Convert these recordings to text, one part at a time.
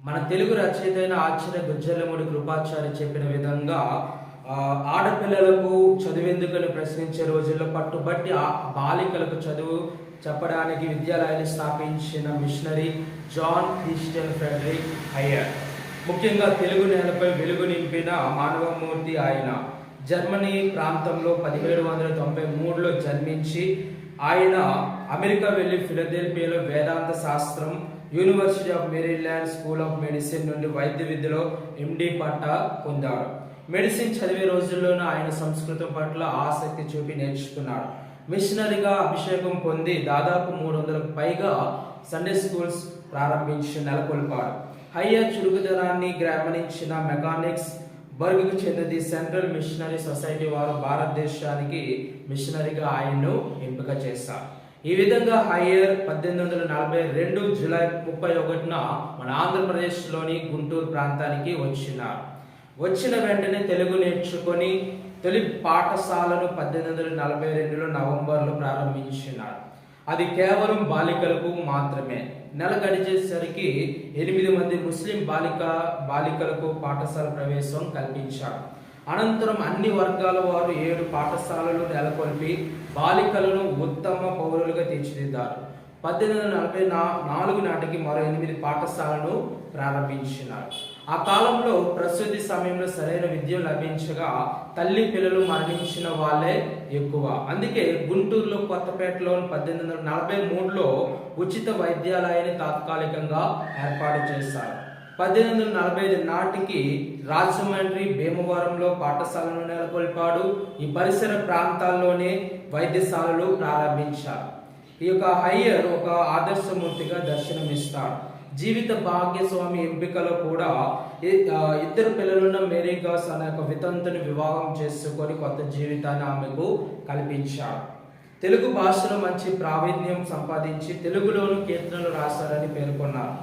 మన తెలుగు రచయిత అయిన ఆచార్య గుజ్జలమూడి కృపాచార్య చెప్పిన విధంగా ఆడపిల్లలకు చదివేందుకని ప్రశ్నించే రోజుల్లో పట్టుబట్టి బాలికలకు చదువు చెప్పడానికి విద్యాలయాన్ని స్థాపించిన missionary John Christian Frederick Heyer. ముఖ్యంగా తెలుగు నేలపై వెలుగు నింపిన మానవమూర్తి ఆయన. జర్మనీ ప్రాంతంలో 1793లో జన్మించి ఆయన అమెరికా వెళ్లి ఫిలదెల్ఫియాలో వేదాంత శాస్త్రం, university of Maryland school of medicine నుండి వైద్య విద్యలో ఎండి పట్టా పొందారు. మెడిసిన్ చదివే రోజుల్లోనే ఆయన సంస్కృతం పట్ల ఆసక్తి చూపి నేర్చుకున్నాడు. మిషనరీగా అభిషేకం పొంది దాదాపు 300కు పైగా సండే స్కూల్స్ ప్రారంభించి నెలకొల్పాడు. హయ్యర్ చురుకుదనాన్ని గమనించిన మెకానిక్స్ బర్గ్కు చెందిన ది సెంట్రల్ మిషనరీ సొసైటీ వారు భారతదేశానికి మిషనరీగా ఆయన్ను ఎంపిక చేశారు. ఈ విధంగా హయ్యర్ 1842 జూలై 31న మన ఆంధ్రప్రదేశ్లోని గుంటూరు ప్రాంతానికి వచ్చిన వెంటనే తెలుగు నేర్చుకొని తొలి పాఠశాలను 1842లో నవంబర్లో ప్రారంభించినారు. అది కేవలం బాలికలకు మాత్రమే. నెల గడిచేసరికి 8 మంది ముస్లిం బాలికలకు పాఠశాల ప్రవేశం కల్పించారు. అనంతరం అన్ని వర్గాల వారు 7 పాఠశాలలు నెలకొల్పి బాలికలను ఉత్తమ పౌరులుగా తీర్చిదిద్దారు. 1844 నాటికి మరో 8 పాఠశాలను ప్రారంభించినారు. ఆ కాలంలో ప్రసూతి సమయంలో సరైన విద్య లభించగా తల్లి పిల్లలు మరణించిన వాళ్ళే ఎక్కువ. అందుకే గుంటూరులో కొత్తపేటలో 1843లో ఉచిత వైద్యాలయాన్ని తాత్కాలికంగా ఏర్పాటు చేశారు. 1845 నాటికి రాజమండ్రి, భీమవరంలో పాఠశాలను నెలకొల్పాడు. ఈ పరిసర ప్రాంతాల్లోనే వైద్యశాలలు ప్రారంభించారు. ఈ యొక్క హయ్యర్ ఒక ఆదర్శమూర్తిగా దర్శనమిస్తాడు. జీవిత భాగ్యస్వామి ఎంపికలో కూడా 2 పిల్లలున్న మేరీగాస్ అనే ఒక వితంతుని వివాహం చేసుకొని కొత్త జీవితాన్ని ఆమెకు కల్పించాడు. తెలుగు భాషలో మంచి ప్రావీణ్యం సంపాదించి తెలుగులోను కీర్తనలు రాశారని పేర్కొన్నారు.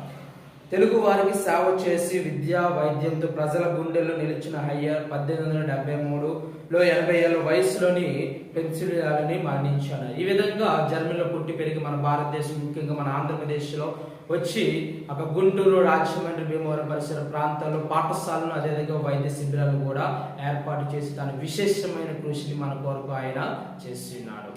తెలుగు వారికి సేవ చేసి విద్యా వైద్యంతో ప్రజల గుండెల్లో నిలిచిన హయ్యర్ 1873లో 80 ఏళ్ల వయసులోని పెన్సిల్వేనియాలోని మరణించారు. ఈ విధంగా జర్మనీలో పుట్టి పెరిగి మన భారతదేశం, ముఖ్యంగా మన ఆంధ్రప్రదేశ్లో వచ్చి అక్కడ గుంటూరు, రాజమండ్రి, భీమవరం పరిసర ప్రాంతాల్లో పాఠశాలను, అదేవిధంగా వైద్య శిబిరాలను కూడా ఏర్పాటు చేసి తన విశేషమైన కృషిని మన కొరకు ఆయన చేస్తున్నాడు.